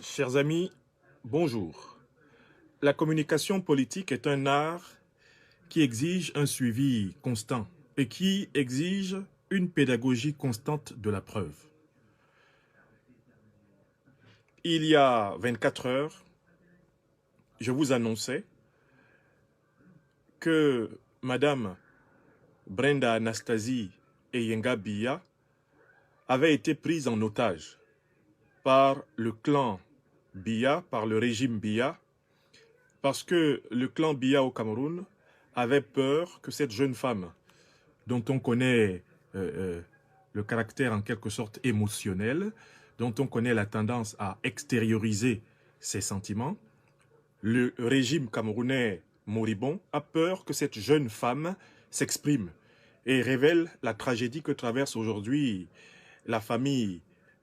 Chers amis, bonjour. La communication politique est un art qui exige un suivi constant et qui exige une pédagogie constante de la preuve. Il y a 24 heures, je vous annonçais que Madame Brenda Anastasie Eyenga Biya avait été prise en otage par le clan Biya, par le régime Biya, parce que le clan Biya au Cameroun avait peur que cette jeune femme, dont on connaît le caractère en quelque sorte émotionnel, dont on connaît la tendance à extérioriser ses sentiments, le régime camerounais moribond a peur que cette jeune femme s'exprime et révèle la tragédie que traverse aujourd'hui la famille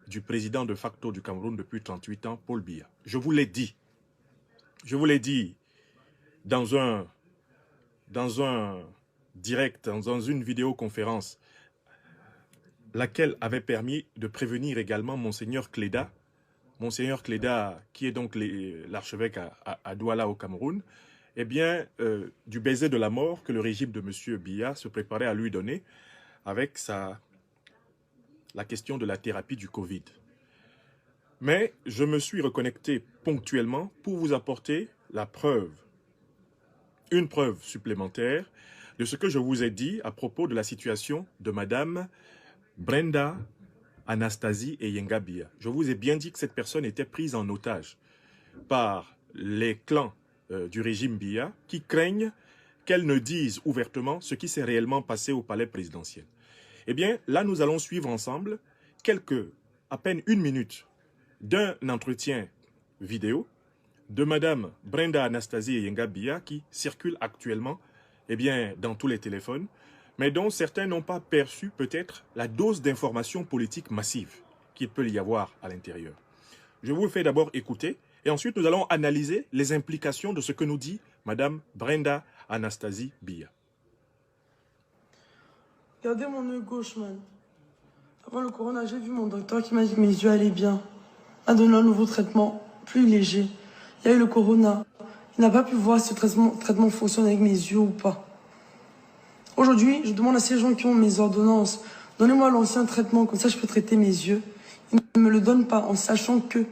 du président de facto du Cameroun depuis 38 ans, Paul Biya. Je vous l'ai dit dans un direct, dans une vidéoconférence, laquelle avait permis de prévenir également Monseigneur Cléda, qui est donc l'archevêque à Douala au Cameroun, eh bien, du baiser de la mort que le régime de M. Biya se préparait à lui donner avec la question de la thérapie du Covid. Mais je me suis reconnecté ponctuellement pour vous apporter la preuve, une preuve supplémentaire de ce que je vous ai dit à propos de la situation de Madame Brenda Anastasie Eyenga Biya. Je vous ai bien dit que cette personne était prise en otage par les clans du régime Biya qui craignent qu'elle ne dise ouvertement ce qui s'est réellement passé au palais présidentiel. Eh bien, là, nous allons suivre ensemble à peine une minute d'un entretien vidéo de Madame Brenda Anastasie Eyenga Biya qui circule actuellement dans tous les téléphones, mais dont certains n'ont pas perçu peut-être la dose d'information politique massive qu'il peut y avoir à l'intérieur. Je vous le fais d'abord écouter et ensuite nous allons analyser les implications de ce que nous dit Madame Brenda Anastasie Biya. Regardez mon œil gauche, man. Avant le corona, j'ai vu mon docteur qui m'a dit que mes yeux allaient bien. M'a donné un nouveau traitement, plus léger. Il y a eu le corona. Il n'a pas pu voir si ce traitement fonctionne avec mes yeux ou pas. Aujourd'hui, je demande à ces gens qui ont mes ordonnances, donnez-moi l'ancien traitement, comme ça je peux traiter mes yeux. Ils ne me le donnent pas en sachant que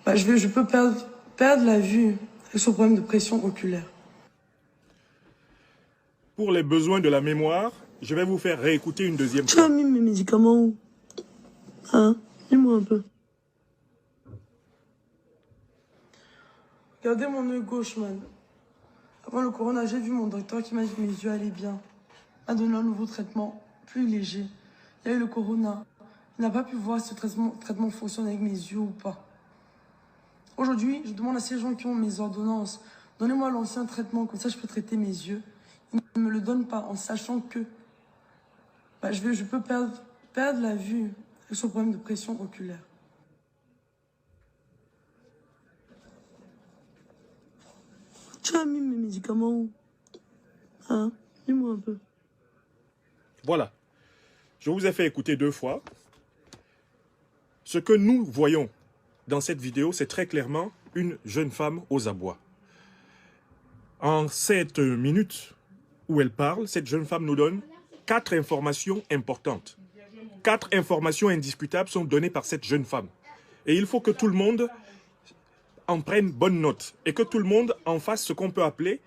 je peux perdre la vue avec ce problème de pression oculaire. Pour les besoins de la mémoire, je vais vous faire réécouter une deuxième Tu fois. as mis mes médicaments où? Hein? Dis-moi un peu. Regardez mon œil gauche, man. Avant le corona, j'ai vu mon docteur qui m'a dit que mes yeux allaient bien. M'a donné un nouveau traitement, plus léger. Il y a eu le corona. Il n'a pas pu voir si ce traitement fonctionne avec mes yeux ou pas. Aujourd'hui, je demande à ces gens qui ont mes ordonnances, donnez-moi l'ancien traitement, comme ça je peux traiter mes yeux. Ils ne me le donnent pas en sachant que je peux perdre la vue avec ce problème de pression oculaire. Tu as mis mes médicaments où? Hein? Dis-moi un peu. Voilà. Je vous ai fait écouter 2 fois. Ce que nous voyons dans cette vidéo, c'est très clairement une jeune femme aux abois. En 7 minutes où elle parle, cette jeune femme nous donne 4 informations importantes. 4 informations indiscutables sont données par cette jeune femme. Et il faut que tout le monde en prenne bonne note et que tout le monde en fasse ce qu'on peut appeler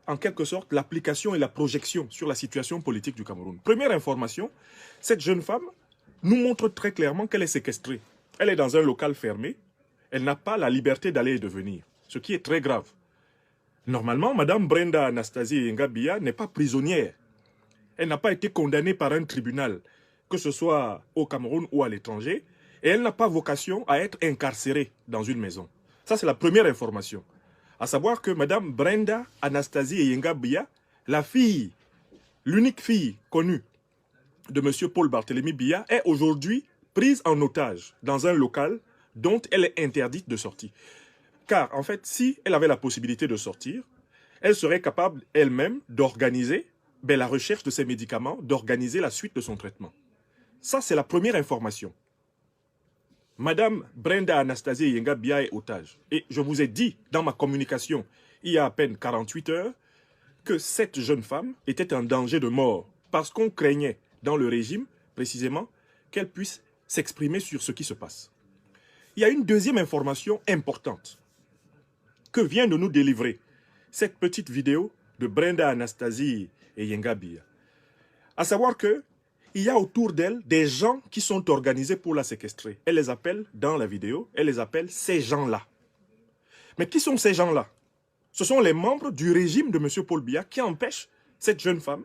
en quelque sorte l'application et la projection sur la situation politique du Cameroun. Première information, cette jeune femme nous montre très clairement qu'elle est séquestrée. Elle est dans un local fermé, elle n'a pas la liberté d'aller et de venir, ce qui est très grave. Normalement, Madame Brenda Anastasie Eyenga Biya n'est pas prisonnière. Elle n'a pas été condamnée par un tribunal, que ce soit au Cameroun ou à l'étranger, et elle n'a pas vocation à être incarcérée dans une maison. Ça, c'est la première information. À savoir que Madame Brenda Anastasie Eyenga Biya, l'unique fille connue de M. Paul Barthélémy Biya, est aujourd'hui prise en otage dans un local dont elle est interdite de sortie. Car, en fait, si elle avait la possibilité de sortir, elle serait capable elle-même d'organiser la recherche de ses médicaments, d'organiser la suite de son traitement. Ça, c'est la première information. Madame Brenda Anastasie Yenga Bia est otage. Et je vous ai dit dans ma communication, il y a à peine 48 heures, que cette jeune femme était en danger de mort parce qu'on craignait dans le régime, précisément, qu'elle puisse s'exprimer sur ce qui se passe. Il y a une deuxième information importante que vient de nous délivrer cette petite vidéo de Brenda Anastasie et Yenga Bia. À savoir que il y a autour d'elle des gens qui sont organisés pour la séquestrer. Elle les appelle, dans la vidéo, elle les appelle ces gens-là. Mais qui sont ces gens-là? Ce sont les membres du régime de M. Paul Biya qui empêchent cette jeune femme,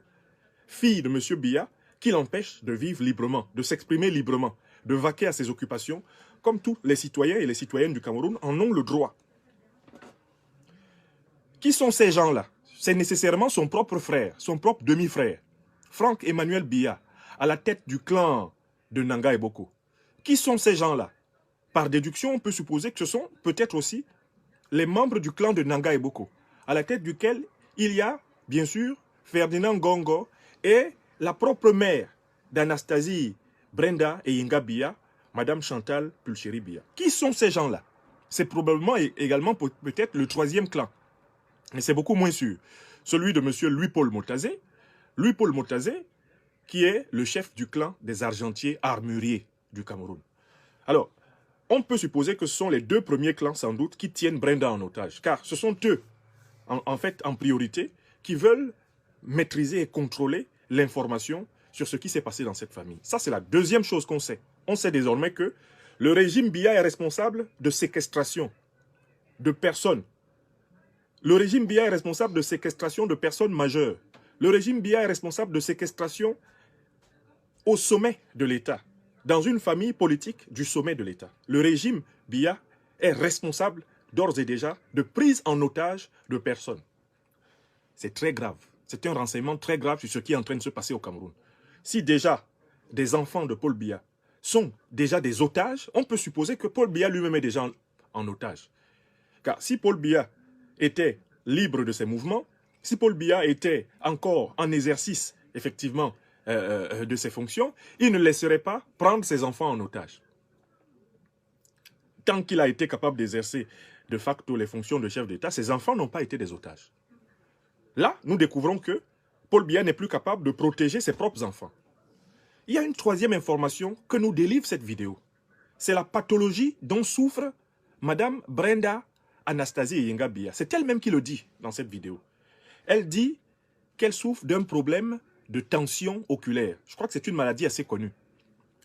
fille de M. Biya, qui l'empêche de vivre librement, de s'exprimer librement, de vaquer à ses occupations, comme tous les citoyens et les citoyennes du Cameroun en ont le droit. Qui sont ces gens-là? C'est nécessairement son propre frère, son propre demi-frère, Franck Emmanuel Biya, à la tête du clan de Nanga et Boko. Qui sont ces gens-là? Par déduction, on peut supposer que ce sont peut-être aussi les membres du clan de Nanga et Boko, à la tête duquel il y a, bien sûr, Ferdinand Gongo et la propre mère d'Anastasie Brenda et Yenga Bia, Madame Chantal Pulchéry Bia. Qui sont ces gens-là? C'est probablement également peut-être le troisième clan, mais c'est beaucoup moins sûr. Celui de M. Louis-Paul Motazé. Louis-Paul Motazé, qui est le chef du clan des argentiers armuriers du Cameroun. Alors, on peut supposer que ce sont les deux premiers clans, sans doute, qui tiennent Brenda en otage, car ce sont eux, en fait, en priorité, qui veulent maîtriser et contrôler l'information sur ce qui s'est passé dans cette famille. Ça, c'est la deuxième chose qu'on sait. On sait désormais que le régime Biya est responsable de séquestration de personnes. Le régime Biya est responsable de séquestration de personnes majeures. Le régime Biya est responsable de séquestration au sommet de l'État, dans une famille politique du sommet de l'État. Le régime Biya est responsable d'ores et déjà de prise en otage de personnes. C'est très grave. C'est un renseignement très grave sur ce qui est en train de se passer au Cameroun. Si déjà des enfants de Paul Biya sont déjà des otages, on peut supposer que Paul Biya lui-même est déjà en otage. Car si Paul Biya était libre de ses mouvements, si Paul Biya était encore en exercice, effectivement, de ses fonctions, il ne laisserait pas prendre ses enfants en otage. Tant qu'il a été capable d'exercer de facto les fonctions de chef d'État, ses enfants n'ont pas été des otages. Là, nous découvrons que Paul Biya n'est plus capable de protéger ses propres enfants. Il y a une troisième information que nous délivre cette vidéo. C'est la pathologie dont souffre Madame Brenda Anastasie Yenga Bia. C'est elle-même qui le dit dans cette vidéo. Elle dit qu'elle souffre d'un problème de tension oculaire. Je crois que c'est une maladie assez connue.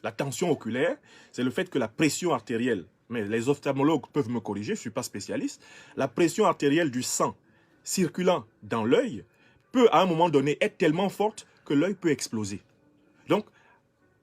La tension oculaire, c'est le fait que la pression artérielle, mais les ophtalmologues peuvent me corriger, je ne suis pas spécialiste, la pression artérielle du sang circulant dans l'œil peut à un moment donné être tellement forte que l'œil peut exploser. Donc,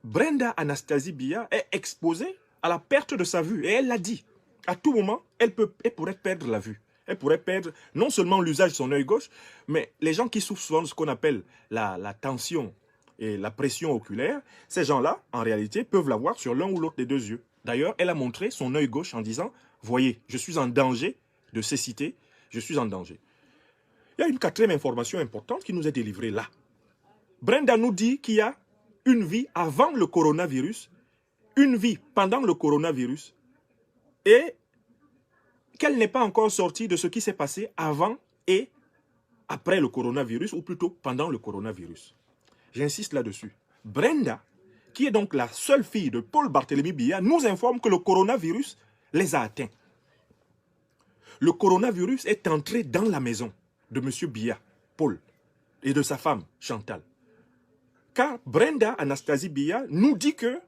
Brenda Anastasie Bia est exposée à la perte de sa vue. Et elle l'a dit. À tout moment, elle pourrait perdre la vue. Elle pourrait perdre non seulement l'usage de son œil gauche, mais les gens qui souffrent souvent de ce qu'on appelle la tension et la pression oculaire, ces gens-là, en réalité, peuvent l'avoir sur l'un ou l'autre des deux yeux. D'ailleurs, elle a montré son œil gauche en disant « Voyez, je suis en danger de cécité, je suis en danger. » Il y a une quatrième information importante qui nous est délivrée là. Brenda nous dit qu'il y a une vie avant le coronavirus, une vie pendant le coronavirus, et qu'elle n'est pas encore sortie de ce qui s'est passé avant et après le coronavirus, ou plutôt pendant le coronavirus. J'insiste là-dessus. Brenda, qui est donc la seule fille de Paul Barthélemy Biya, nous informe que le coronavirus les a atteints. Le coronavirus est entré dans la maison de M. Biya, Paul, et de sa femme, Chantal. Car Brenda Anastasie Biya nous dit que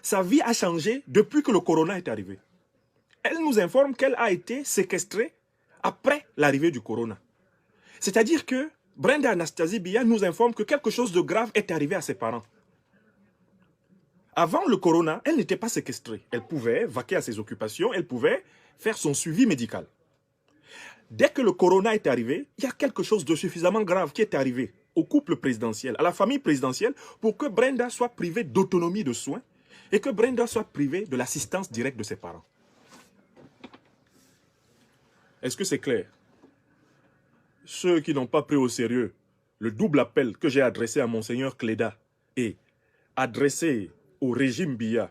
sa vie a changé depuis que le corona est arrivé. Elle nous informe qu'elle a été séquestrée après l'arrivée du corona. C'est-à-dire que Brenda Anastasie Biya nous informe que quelque chose de grave est arrivé à ses parents. Avant le corona, elle n'était pas séquestrée. Elle pouvait vaquer à ses occupations, elle pouvait faire son suivi médical. Dès que le corona est arrivé, il y a quelque chose de suffisamment grave qui est arrivé au couple présidentiel, à la famille présidentielle, pour que Brenda soit privée d'autonomie de soins et que Brenda soit privée de l'assistance directe de ses parents. Est-ce que c'est clair? Ceux qui n'ont pas pris au sérieux le double appel que j'ai adressé à Monseigneur Cléda et adressé au régime Biya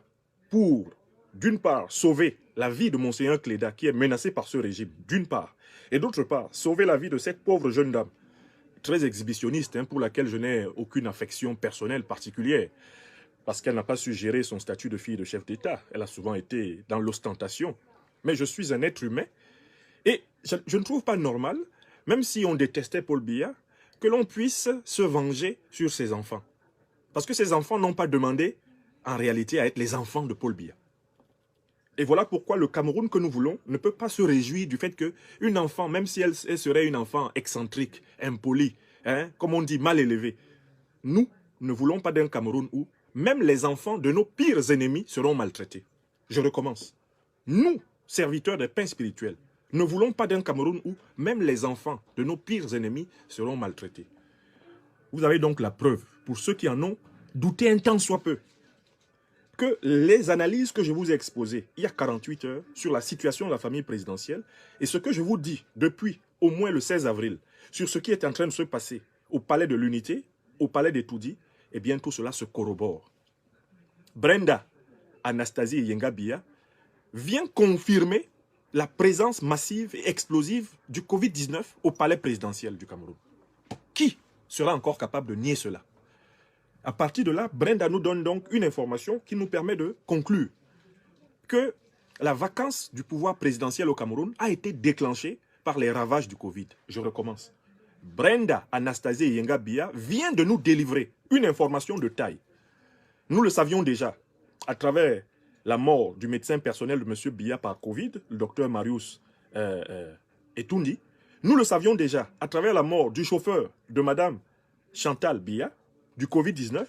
pour d'une part, sauver la vie de Monseigneur Cléda, qui est menacé par ce régime, d'une part, et d'autre part, sauver la vie de cette pauvre jeune dame, très exhibitionniste, hein, pour laquelle je n'ai aucune affection personnelle particulière, parce qu'elle n'a pas su gérer son statut de fille de chef d'État. Elle a souvent été dans l'ostentation. Mais je suis un être humain, et je ne trouve pas normal, même si on détestait Paul Biya, que l'on puisse se venger sur ses enfants. Parce que ces enfants n'ont pas demandé, en réalité, à être les enfants de Paul Biya. Et voilà pourquoi le Cameroun que nous voulons ne peut pas se réjouir du fait qu'une enfant, même si elle serait une enfant excentrique, impolie, hein, comme on dit, mal élevée, nous ne voulons pas d'un Cameroun où même les enfants de nos pires ennemis seront maltraités. Je recommence. Nous, serviteurs des pains spirituels, ne voulons pas d'un Cameroun où même les enfants de nos pires ennemis seront maltraités. Vous avez donc la preuve, pour ceux qui en ont douté un tant soit peu, que les analyses que je vous ai exposées il y a 48 heures sur la situation de la famille présidentielle et ce que je vous dis depuis au moins le 16 avril sur ce qui est en train de se passer au palais de l'Unité, au palais des Toudi, eh bien tout cela se corrobore. Brenda Anastasie Yenga Biya vient confirmer la présence massive et explosive du Covid-19 au palais présidentiel du Cameroun. Qui sera encore capable de nier cela? À partir de là, Brenda nous donne donc une information qui nous permet de conclure que la vacance du pouvoir présidentiel au Cameroun a été déclenchée par les ravages du Covid. Je recommence. Brenda Anastasie Yenga Biya vient de nous délivrer une information de taille. Nous le savions déjà à travers la mort du médecin personnel de M. Biya par Covid, le docteur Marius Etundi. Nous le savions déjà à travers la mort du chauffeur de Mme Chantal Biya, du Covid-19.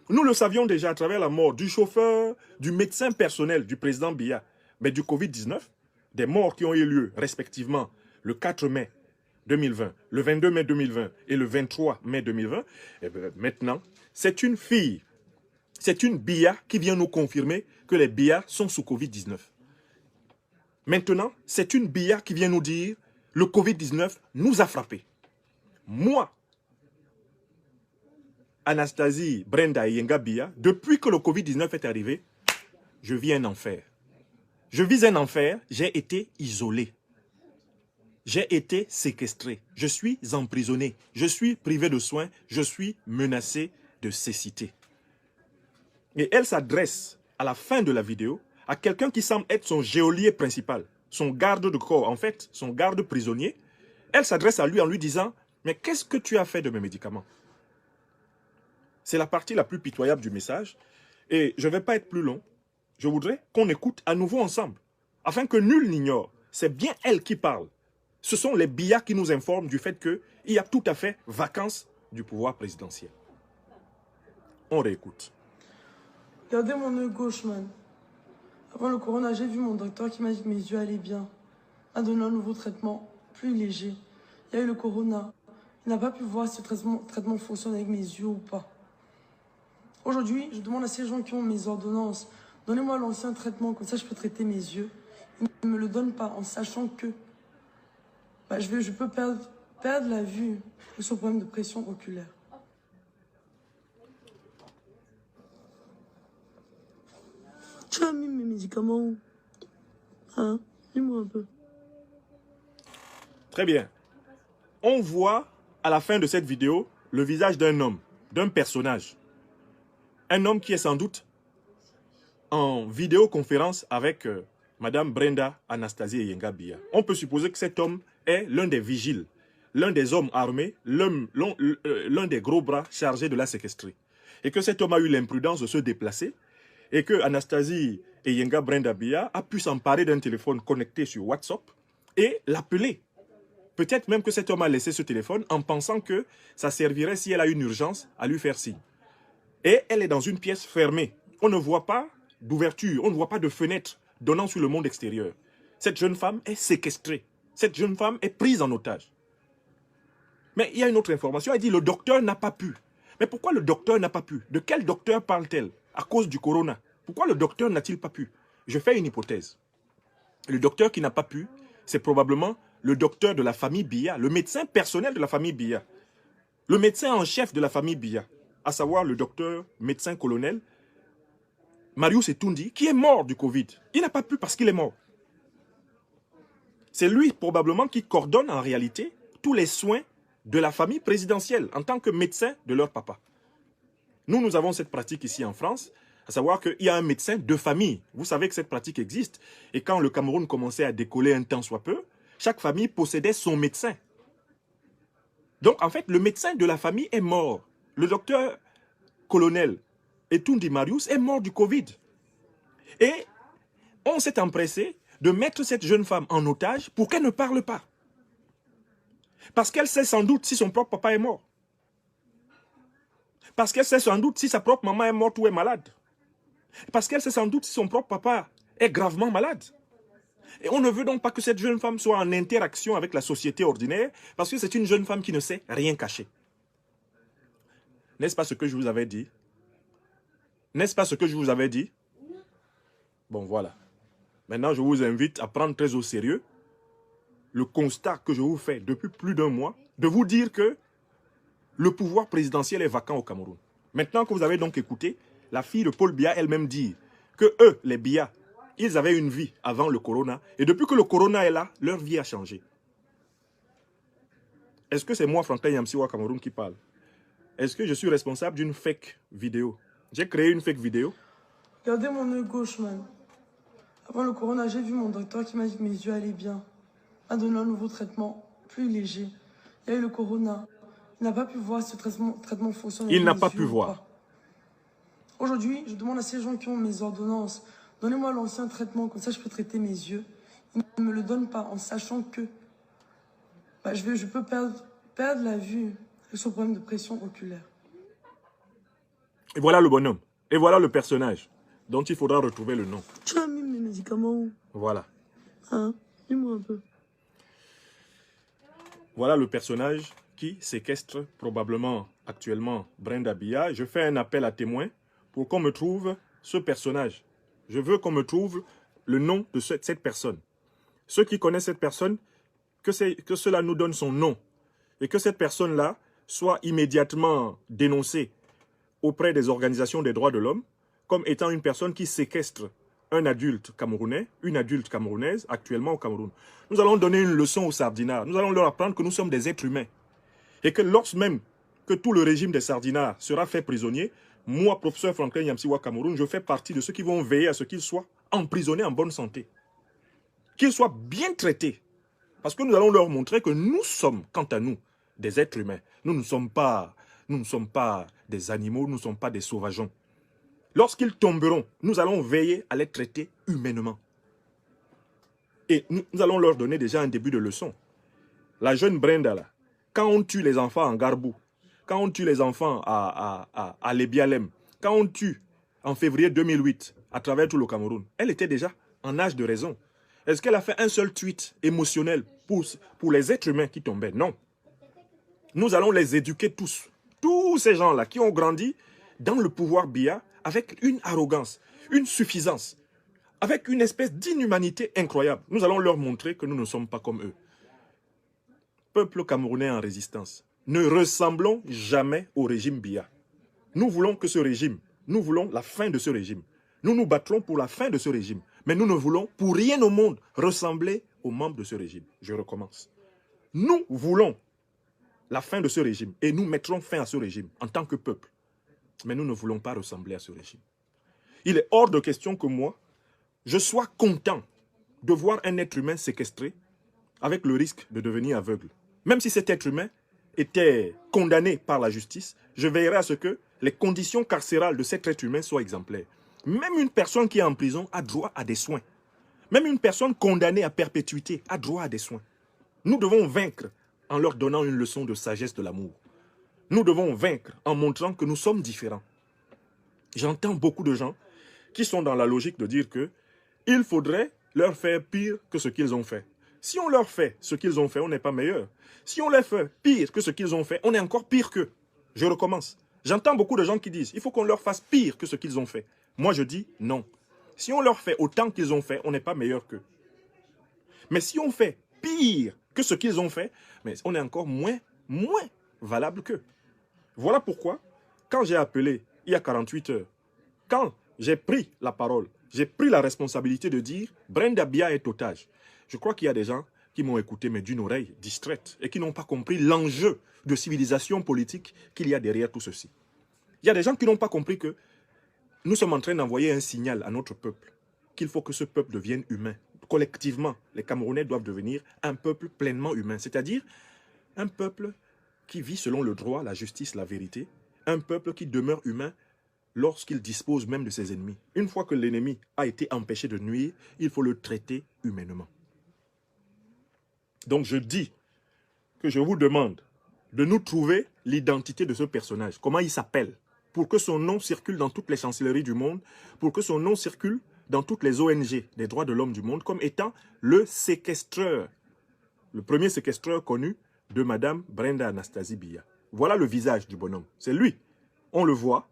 Nous le savions déjà à travers la mort du chauffeur, du médecin personnel du président Biya, mais du Covid-19, des morts qui ont eu lieu respectivement le 4 mai 2020, le 22 mai 2020 et le 23 mai 2020. Et bien, maintenant, c'est une fille, c'est une Biya qui vient nous confirmer que les Biya sont sous Covid-19. Maintenant, c'est une Biya qui vient nous dire le Covid-19 nous a frappés. Moi, Anastasie Brenda Yenga Biya, depuis que le Covid-19 est arrivé, je vis un enfer. Je vis un enfer, j'ai été isolé. J'ai été séquestré. Je suis emprisonné. Je suis privé de soins. Je suis menacé de cécité. Et elle s'adresse à la fin de la vidéo à quelqu'un qui semble être son geôlier principal, son garde de corps, en fait, son garde prisonnier. Elle s'adresse à lui en lui disant « Mais qu'est-ce que tu as fait de mes médicaments ?» C'est la partie la plus pitoyable du message. Et je ne vais pas être plus long. Je voudrais qu'on écoute à nouveau ensemble. Afin que nul n'ignore. C'est bien elle qui parle. Ce sont les Biya qui nous informent du fait qu'il y a tout à fait vacance du pouvoir présidentiel. On réécoute. Regardez mon œil gauche, man. Avant le corona, j'ai vu mon docteur qui m'a dit que mes yeux allaient bien. M'a donné un nouveau traitement, plus léger. Il y a eu le corona. Il n'a pas pu voir si ce traitement fonctionne avec mes yeux ou pas. Aujourd'hui, je demande à ces gens qui ont mes ordonnances, donnez-moi l'ancien traitement, comme ça je peux traiter mes yeux. Ils ne me le donnent pas en sachant que je peux perdre la vue sur ce problème de pression oculaire. Tu as mis mes médicaments où? Hein? Dis-moi un peu. Très bien. On voit à la fin de cette vidéo le visage d'un homme, d'un personnage. Un homme qui est sans doute en vidéoconférence avec Mme Brenda Anastasie Yenga Biya. On peut supposer que cet homme est l'un des vigiles, l'un des hommes armés, l'un des gros bras chargés de la séquestrer. Et que cet homme a eu l'imprudence de se déplacer et que Anastasie Yenga Brenda Biya a pu s'emparer d'un téléphone connecté sur WhatsApp et l'appeler. Peut-être même que cet homme a laissé ce téléphone en pensant que ça servirait, si elle a une urgence, à lui faire signe. Et elle est dans une pièce fermée. On ne voit pas d'ouverture, on ne voit pas de fenêtre donnant sur le monde extérieur. Cette jeune femme est séquestrée. Cette jeune femme est prise en otage. Mais il y a une autre information, elle dit le docteur n'a pas pu. Mais pourquoi le docteur n'a pas pu? De quel docteur parle-t-elle? À cause du corona. Pourquoi le docteur n'a-t-il pas pu? Je fais une hypothèse. Le docteur qui n'a pas pu, c'est probablement le docteur de la famille Biya, le médecin personnel de la famille Biya, le médecin en chef de la famille Biya, à savoir le docteur médecin colonel Marius Etundi, qui est mort du Covid. Il n'a pas pu parce qu'il est mort. C'est lui probablement qui coordonne en réalité tous les soins de la famille présidentielle en tant que médecin de leur papa. Nous avons cette pratique ici en France, à savoir qu'il y a un médecin de famille. Vous savez que cette pratique existe. Et quand le Cameroun commençait à décoller un temps soit peu, chaque famille possédait son médecin. Donc en fait, le médecin de la famille est mort. Le docteur colonel Etundi Marius est mort du Covid. Et on s'est empressé de mettre cette jeune femme en otage pour qu'elle ne parle pas. Parce qu'elle sait sans doute si son propre papa est mort. Parce qu'elle sait sans doute si sa propre maman est morte ou est malade. Parce qu'elle sait sans doute si son propre papa est gravement malade. Et on ne veut donc pas que cette jeune femme soit en interaction avec la société ordinaire parce que c'est une jeune femme qui ne sait rien cacher. N'est-ce pas ce que je vous avais dit? N'est-ce pas ce que je vous avais dit? Bon, voilà. Maintenant, je vous invite à prendre très au sérieux le constat que je vous fais depuis plus d'un mois, de vous dire que le pouvoir présidentiel est vacant au Cameroun. Maintenant que vous avez donc écouté la fille de Paul Biya elle-même dire que eux, les Biya, ils avaient une vie avant le corona, et depuis que le corona est là, leur vie a changé. Est-ce que c'est moi, Franklin Yamsiwa Cameroun, qui parle? Est-ce que je suis responsable d'une fake vidéo? J'ai créé une fake vidéo. Regardez mon œil gauche, man. Avant le corona, j'ai vu mon docteur qui m'a dit que mes yeux allaient bien. M'a donné un nouveau traitement, plus léger. Il y a eu le corona. Il n'a pas pu voir si ce traitement fonctionne. Il n'a pas pu voir. Aujourd'hui, je demande à ces gens qui ont mes ordonnances, donnez-moi l'ancien traitement, comme ça je peux traiter mes yeux. Ils ne me le donnent pas en sachant que je peux perdre la vue avec ce problème de pression oculaire. Et voilà le bonhomme. Et voilà le personnage dont il faudra retrouver le nom. Tu as mis mes médicaments où? Voilà. Hein? Dis-moi un peu. Voilà le personnage qui séquestre probablement actuellement Brenda Biya. Je fais un appel à témoins pour qu'on me trouve ce personnage. Je veux qu'on me trouve le nom de cette personne. Ceux qui connaissent cette personne, que cela nous donne son nom. Et que cette personne-là soit immédiatement dénoncée auprès des organisations des droits de l'homme comme étant une personne qui séquestre un adulte camerounais, une adulte camerounaise actuellement au Cameroun. Nous allons donner une leçon aux sardinards. Nous allons leur apprendre que nous sommes des êtres humains. Et que lorsque même que tout le régime des sardinards sera fait prisonnier, moi, professeur Franklin Yamsiwa Cameroun, je fais partie de ceux qui vont veiller à ce qu'ils soient emprisonnés en bonne santé. Qu'ils soient bien traités. Parce que nous allons leur montrer que nous sommes, quant à nous, des êtres humains. Nous ne sommes pas des animaux, nous ne sommes pas des sauvageons. Lorsqu'ils tomberont, nous allons veiller à les traiter humainement. Et nous allons leur donner déjà un début de leçon. La jeune Brenda, là, quand on tue les enfants en Garbou, quand on tue les enfants à Lébialem, quand on tue en février 2008 à travers tout le Cameroun, elle était déjà en âge de raison. Est-ce qu'elle a fait un seul tweet émotionnel pour les êtres humains qui tombaient? Non. Nous allons les éduquer tous. Tous ces gens-là qui ont grandi dans le pouvoir Biya avec une arrogance, une suffisance, avec une espèce d'inhumanité incroyable. Nous allons leur montrer que nous ne sommes pas comme eux. Peuple camerounais en résistance, ne ressemblons jamais au régime Biya. Nous voulons que ce régime, nous voulons la fin de ce régime. Nous nous battrons pour la fin de ce régime. Mais nous ne voulons pour rien au monde ressembler aux membres de ce régime. Je recommence. Nous voulons la fin de ce régime et nous mettrons fin à ce régime en tant que peuple. Mais nous ne voulons pas ressembler à ce régime. Il est hors de question que moi, je sois content de voir un être humain séquestré avec le risque de devenir aveugle. Même si cet être humain était condamné par la justice, je veillerai à ce que les conditions carcérales de cet être humain soient exemplaires. Même une personne qui est en prison a droit à des soins. Même une personne condamnée à perpétuité a droit à des soins. Nous devons vaincre en leur donnant une leçon de sagesse de l'amour. Nous devons vaincre en montrant que nous sommes différents. J'entends beaucoup de gens qui sont dans la logique de dire que il faudrait leur faire pire que ce qu'ils ont fait. Si on leur fait ce qu'ils ont fait, on n'est pas meilleur. Si on leur fait pire que ce qu'ils ont fait, on est encore pire qu'eux. Je recommence. J'entends beaucoup de gens qui disent il faut qu'on leur fasse pire que ce qu'ils ont fait. Moi, je dis non. Si on leur fait autant qu'ils ont fait, on n'est pas meilleur qu'eux. Mais si on fait pire que ce qu'ils ont fait, mais on est encore moins valable qu'eux. Voilà pourquoi, quand j'ai appelé, il y a 48 heures, quand j'ai pris la parole, j'ai pris la responsabilité de dire Brenda Bia est otage. Je crois qu'il y a des gens qui m'ont écouté, mais d'une oreille distraite, et qui n'ont pas compris l'enjeu de civilisation politique qu'il y a derrière tout ceci. Il y a des gens qui n'ont pas compris que nous sommes en train d'envoyer un signal à notre peuple, qu'il faut que ce peuple devienne humain. Collectivement, les Camerounais doivent devenir un peuple pleinement humain, c'est-à-dire un peuple qui vit selon le droit, la justice, la vérité, un peuple qui demeure humain lorsqu'il dispose même de ses ennemis. Une fois que l'ennemi a été empêché de nuire, il faut le traiter humainement. Donc je dis que je vous demande de nous trouver l'identité de ce personnage, comment il s'appelle, pour que son nom circule dans toutes les chancelleries du monde, pour que son nom circule dans toutes les ONG des droits de l'homme du monde, comme étant le séquestreur, le premier séquestreur connu de Madame Brenda Anastasie Bia. Voilà le visage du bonhomme, c'est lui. On le voit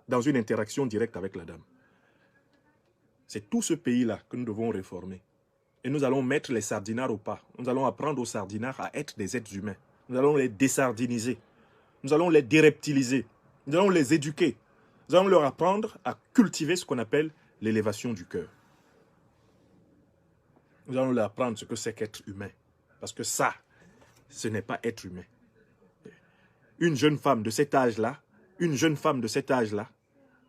dans une interaction directe avec la dame. C'est tout ce pays-là que nous devons réformer. Et nous allons mettre les sardinards au pas. Nous allons apprendre aux sardinards à être des êtres humains. Nous allons les désardiniser. Nous allons les déreptiliser. Nous allons les éduquer. Nous allons leur apprendre à cultiver ce qu'on appelle l'élévation du cœur. Nous allons leur apprendre ce que c'est qu'être humain. Parce que ça, ce n'est pas être humain. Une jeune femme de cet âge-là,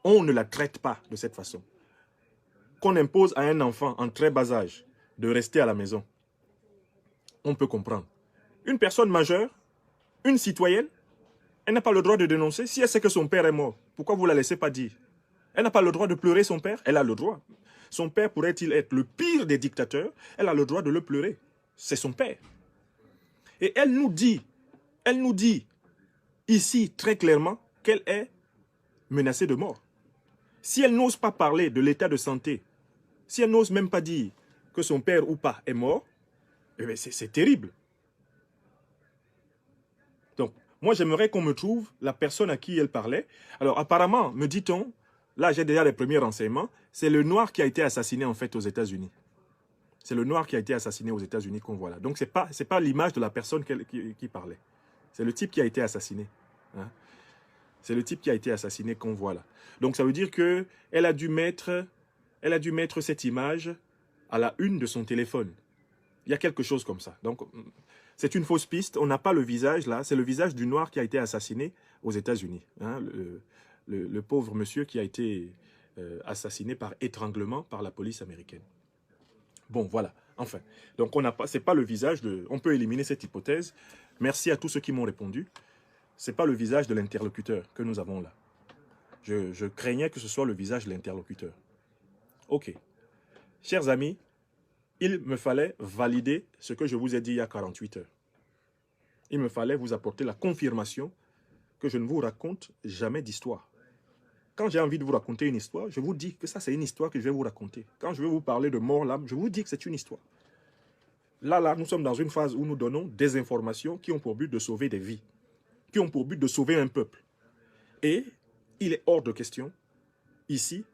on ne la traite pas de cette façon. Qu'on impose à un enfant en très bas âge de rester à la maison, on peut comprendre. Une personne majeure, une citoyenne, elle n'a pas le droit de dénoncer. Si elle sait que son père est mort, pourquoi vous ne la laissez pas dire? Elle n'a pas le droit de pleurer son père, elle a le droit. Son père pourrait-il être le pire des dictateurs? Elle a le droit de le pleurer. C'est son père. Et elle nous dit ici très clairement qu'elle est menacée de mort. Si elle n'ose pas parler de l'état de santé, si elle n'ose même pas dire que son père ou pas est mort, eh bien c'est terrible. Donc, moi j'aimerais qu'on me trouve la personne à qui elle parlait. Alors apparemment, me dit-on, là j'ai déjà les premiers renseignements, c'est le noir qui a été assassiné en fait aux États-Unis. C'est le noir qui a été assassiné aux États-Unis qu'on voit là. Donc c'est pas l'image de la personne qui parlait. C'est le type qui a été assassiné. Hein? C'est le type qui a été assassiné qu'on voit là. Donc ça veut dire qu'elle a dû mettre cette image à la une de son téléphone. Il y a quelque chose comme ça. Donc c'est une fausse piste. On n'a pas le visage là. C'est le visage du noir qui a été assassiné aux États-Unis. Hein? Le pauvre monsieur qui a été assassiné par étranglement par la police américaine. Bon, voilà. Enfin, donc c'est pas le visage de... On peut éliminer cette hypothèse. Merci à tous ceux qui m'ont répondu. C'est pas le visage de l'interlocuteur que nous avons là. Je craignais que ce soit le visage de l'interlocuteur. Ok. Chers amis, il me fallait valider ce que je vous ai dit il y a 48 heures. Il me fallait vous apporter la confirmation que je ne vous raconte jamais d'histoire. Quand j'ai envie de vous raconter une histoire, je vous dis que ça, c'est une histoire que je vais vous raconter. Quand je vais vous parler de mort l'âme, je vous dis que c'est une histoire. Là, nous sommes dans une phase où nous donnons des informations qui ont pour but de sauver des vies, qui ont pour but de sauver un peuple. Et il est hors de question, ici,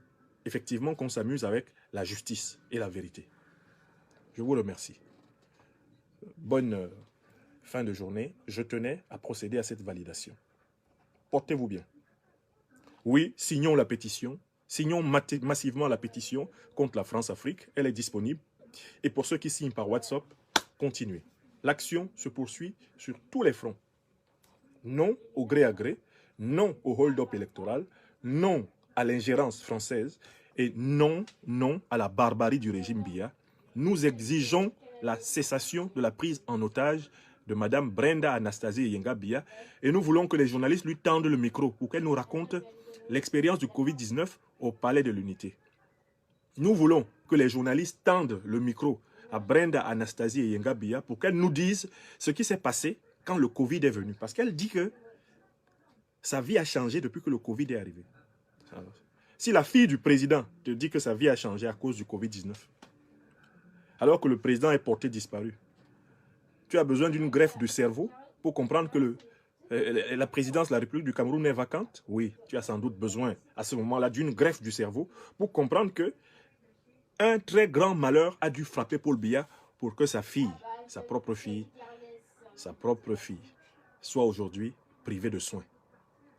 effectivement, qu'on s'amuse avec la justice et la vérité. Je vous remercie. Bonne fin de journée. Je tenais à procéder à cette validation. Portez-vous bien. Oui, signons la pétition. Signons massivement la pétition contre la France-Afrique. Elle est disponible. Et pour ceux qui signent par WhatsApp, continuez. L'action se poursuit sur tous les fronts. Non au gré à gré, non au hold-up électoral, non à l'ingérence française et non à la barbarie du régime Biya. Nous exigeons la cessation de la prise en otage de Mme Brenda Anastasie Yenga Bia et nous voulons que les journalistes lui tendent le micro pour qu'elle nous raconte l'expérience du Covid-19 au Palais de l'Unité. Nous voulons que les journalistes tendent le micro à Brenda Anastasie Yenga Bia pour qu'elle nous dise ce qui s'est passé quand le Covid est venu. Parce qu'elle dit que sa vie a changé depuis que le Covid est arrivé. Si la fille du président te dit que sa vie a changé à cause du Covid-19, alors que le président est porté disparu, tu as besoin d'une greffe de cerveau pour comprendre que la présidence de la République du Cameroun est vacante? Oui, tu as sans doute besoin à ce moment-là d'une greffe du cerveau pour comprendre que un très grand malheur a dû frapper Paul Biya pour que sa fille, sa propre fille, soit aujourd'hui privée de soins.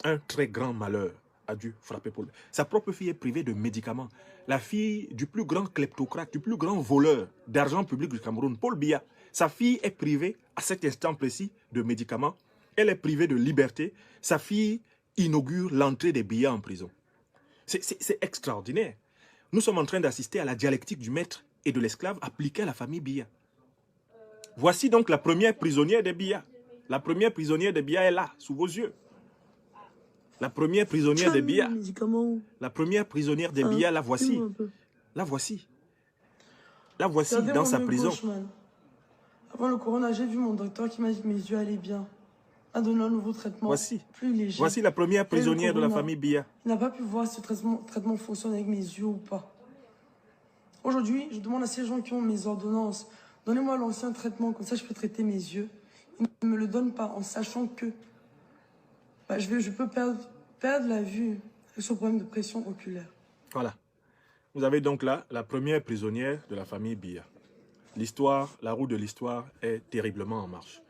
Un très grand malheur a dû frapper Paul. Sa propre fille est privée de médicaments. La fille du plus grand kleptocrate, du plus grand voleur d'argent public du Cameroun, Paul Biya, sa fille est privée à cet instant précis de médicaments. Elle est privée de liberté. Sa fille inaugure l'entrée des Biya en prison. C'est extraordinaire. Nous sommes en train d'assister à la dialectique du maître et de l'esclave appliquée à la famille Biya. Voici donc la première prisonnière des Biya. La première prisonnière des Biya est là, sous vos yeux. La première prisonnière des Biya. La première prisonnière des Biya, la voici. La voici. La voici dans sa prison. Avant le corona, j'ai vu mon docteur qui m'a dit que mes yeux allaient bien. M'a donné un nouveau traitement plus léger. Voici la première prisonnière de la famille Biya. Il n'a pas pu voir si ce traitement fonctionne avec mes yeux ou pas. Aujourd'hui, je demande à ces gens qui ont mes ordonnances, donnez-moi l'ancien traitement, comme ça je peux traiter mes yeux. Ils ne me le donnent pas en sachant que je peux perdre la vue avec ce problème de pression oculaire. Voilà. Vous avez donc là la première prisonnière de la famille Biya. L'histoire, la roue de l'histoire est terriblement en marche.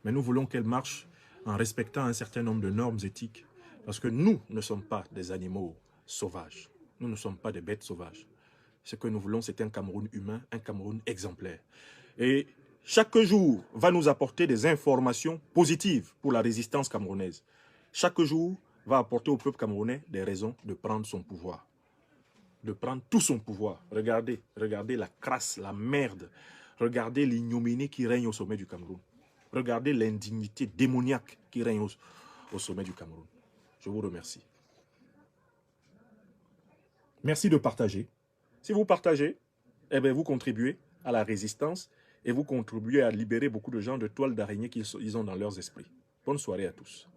Mais nous voulons qu'elle marche en respectant un certain nombre de normes éthiques. Parce que nous ne sommes pas des animaux sauvages. Nous ne sommes pas des bêtes sauvages. Ce que nous voulons, c'est un Cameroun humain, un Cameroun exemplaire. Et chaque jour va nous apporter des informations positives pour la résistance camerounaise. Chaque jour va apporter au peuple camerounais des raisons de prendre son pouvoir. De prendre tout son pouvoir. Regardez la crasse, la merde. Regardez l'ignominie qui règne au sommet du Cameroun. Regardez l'indignité démoniaque qui règne au sommet du Cameroun. Je vous remercie. Merci de partager. Si vous partagez, eh bien vous contribuez à la résistance et vous contribuez à libérer beaucoup de gens de toiles d'araignée qu'ils ont dans leurs esprits. Bonne soirée à tous.